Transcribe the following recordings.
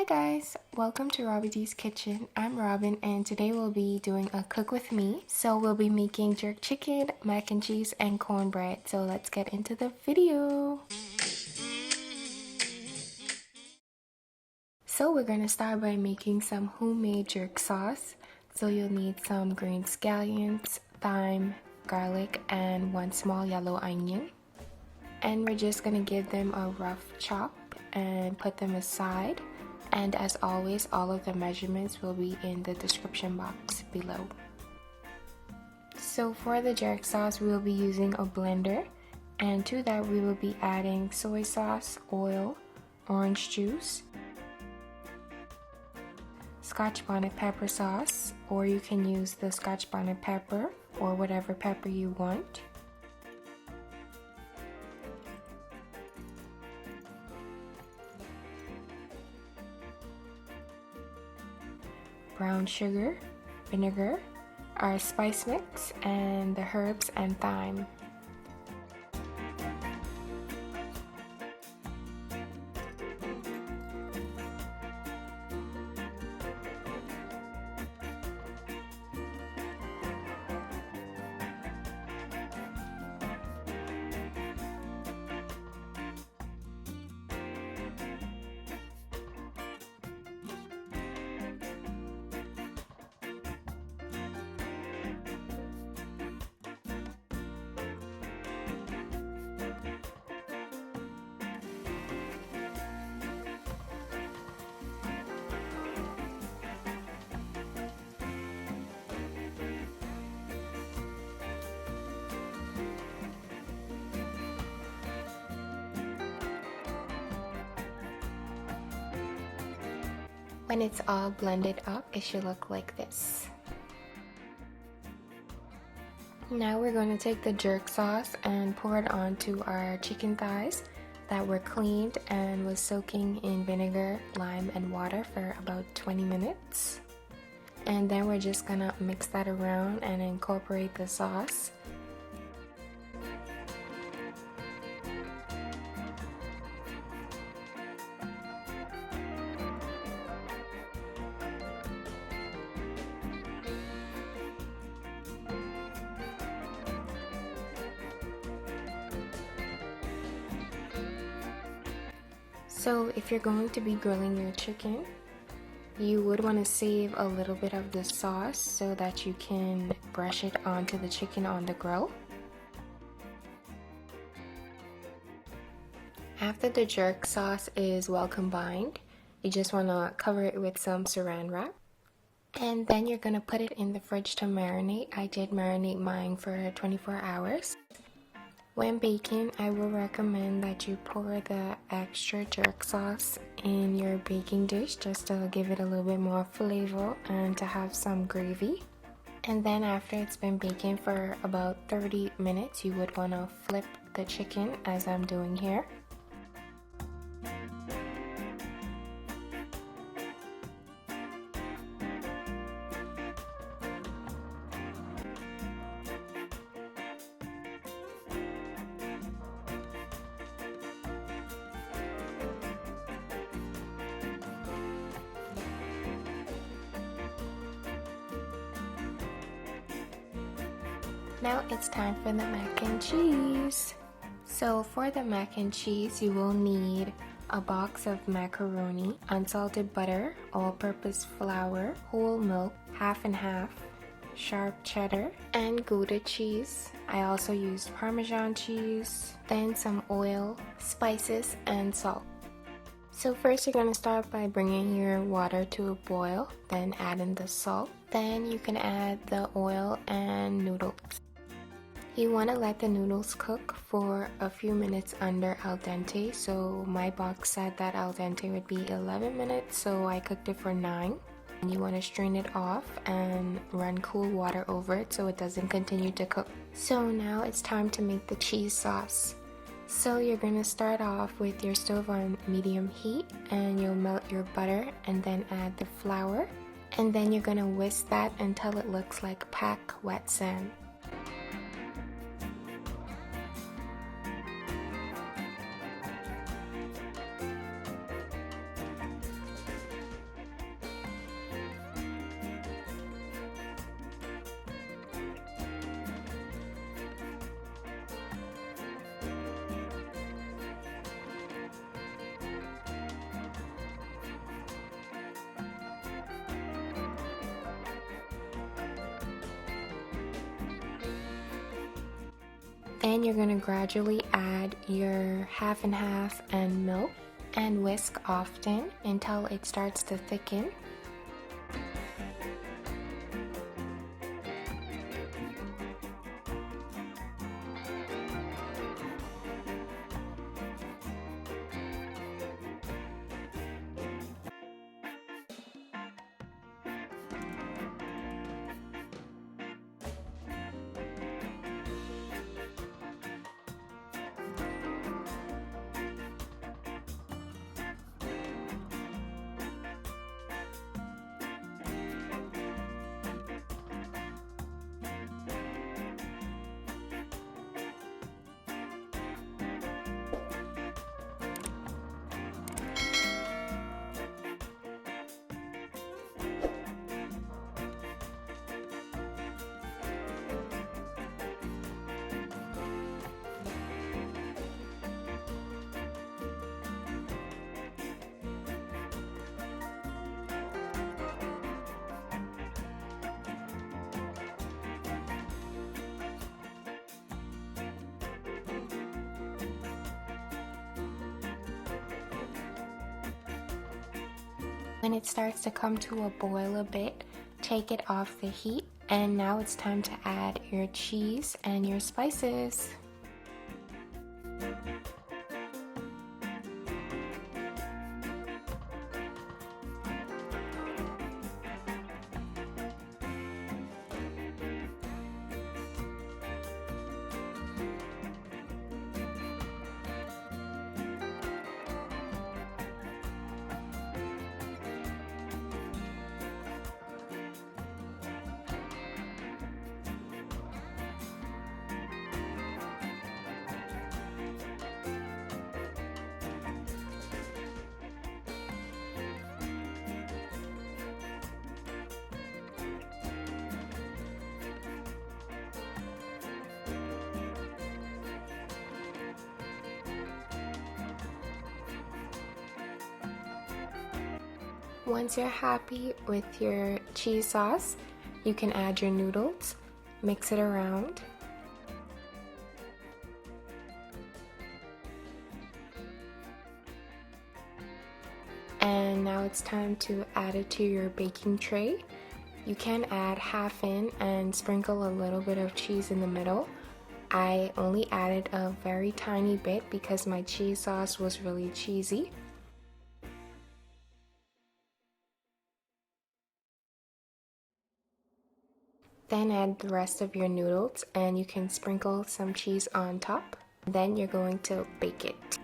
Hi guys, welcome to Robbie D's Kitchen. I'm Robin and today we'll be doing a cook with me. So we'll be making jerk chicken, mac and cheese, and cornbread. So let's get into the video. So we're gonna start by making some homemade jerk sauce. So you'll need some green scallions, thyme, garlic, and one small yellow onion. And we're just gonna give them a rough chop and put them aside. And as always, all of the measurements will be in the description box below. So for the jerk sauce, we will be using a blender, and to that we will be adding soy sauce, oil, orange juice, scotch bonnet pepper sauce, or you can use the scotch bonnet pepper or whatever pepper you want, brown sugar, vinegar, our spice mix, and the herbs and thyme. When it's all blended up, it should look like this. Now we're going to take the jerk sauce and pour it onto our chicken thighs that were cleaned and was soaking in vinegar, lime, and water for about 20 minutes. And then we're just gonna mix that around and incorporate the sauce. So if you're going to be grilling your chicken, you would want to save a little bit of the sauce so that you can brush it onto the chicken on the grill. After the jerk sauce is well combined, you just want to cover it with some saran wrap. And then you're going to put it in the fridge to marinate. I did marinate mine for 24 hours. When baking, I will recommend that you pour the extra jerk sauce in your baking dish just to give it a little bit more flavor and to have some gravy. And then after it's been baking for about 30 minutes, you would want to flip the chicken as I'm doing here. Now it's time for the mac and cheese. So for the mac and cheese, you will need a box of macaroni, unsalted butter, all-purpose flour, whole milk, half and half, sharp cheddar, and Gouda cheese. I also used Parmesan cheese, then some oil, spices, and salt. So first you're going to start by bringing your water to a boil, then add in the salt. Then you can add the oil and noodles. You want to let the noodles cook for a few minutes under al dente. So my box said that al dente would be 11 minutes, so I cooked it for 9. And you want to strain it off and run cool water over it so it doesn't continue to cook. So now it's time to make the cheese sauce. So you're going to start off with your stove on medium heat, and you'll melt your butter and then add the flour. And then you're going to whisk that until it looks like packed wet sand. And you're going to gradually add your half and half and milk and whisk often until it starts to thicken. When it starts to come to a boil a bit, take it off the heat, and now it's time to add your cheese and your spices. Once you're happy with your cheese sauce, you can add your noodles, mix it around. And now it's time to add it to your baking tray. You can add half in and sprinkle a little bit of cheese in the middle. I only added a very tiny bit because my cheese sauce was really cheesy. Then add the rest of your noodles and you can sprinkle some cheese on top. Then you're going to bake it.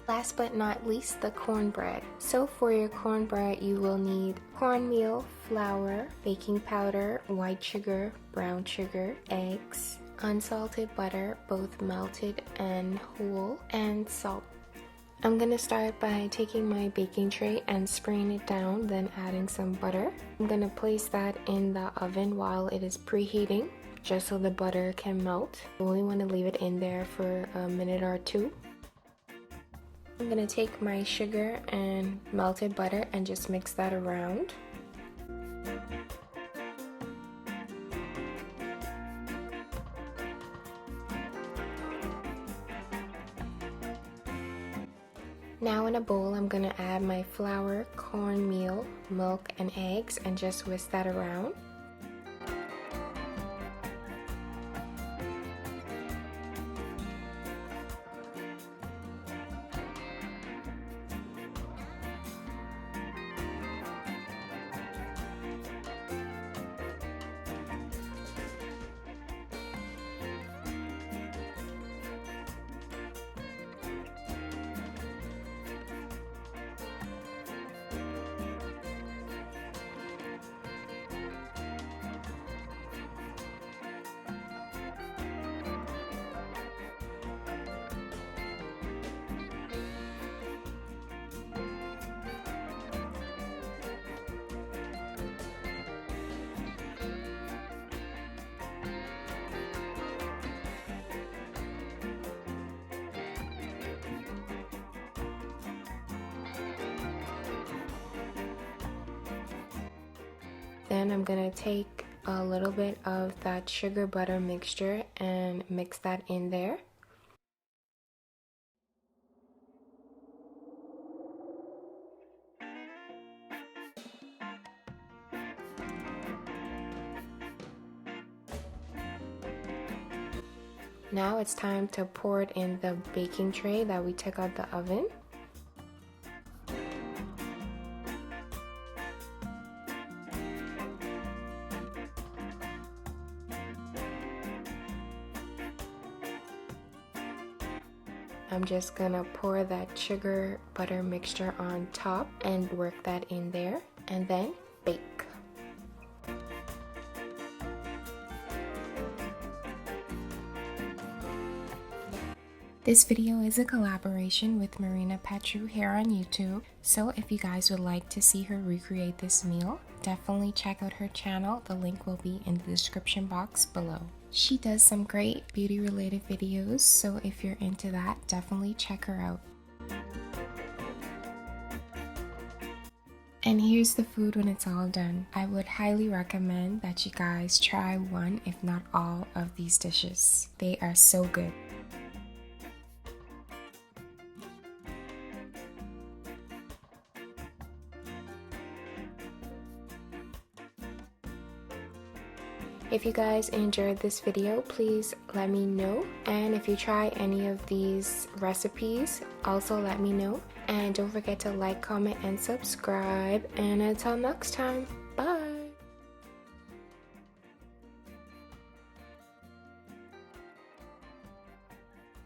Last but not least, the cornbread. So for your cornbread, you will need cornmeal, flour, baking powder, white sugar, brown sugar, eggs, unsalted butter, both melted and whole, and salt. I'm gonna start by taking my baking tray and spraying it down, then adding some butter. I'm gonna place that in the oven while it is preheating, just so the butter can melt. You only wanna leave it in there for a minute or two. I'm gonna take my sugar and melted butter and just mix that around. Now in a bowl, I'm gonna add my flour, cornmeal, milk, and eggs and just whisk that around. Then I'm gonna take a little bit of that sugar butter mixture and mix that in there. Now it's time to pour it in the baking tray that we took out the oven. I'm just gonna pour that sugar butter mixture on top and work that in there and then bake. This video is a collaboration with Marina here on YouTube, so if you guys would like to see her recreate this meal, definitely check out her channel. The link will be in the description box below. She does some great beauty related videos, so if you're into that, definitely check her out. And here's the food when it's all done. I would highly recommend that you guys try one, if not all, of these dishes. They are so good. If you guys enjoyed this video, please let me know. And if you try any of these recipes, also let me know. And don't forget to like, comment, and subscribe. And until next time.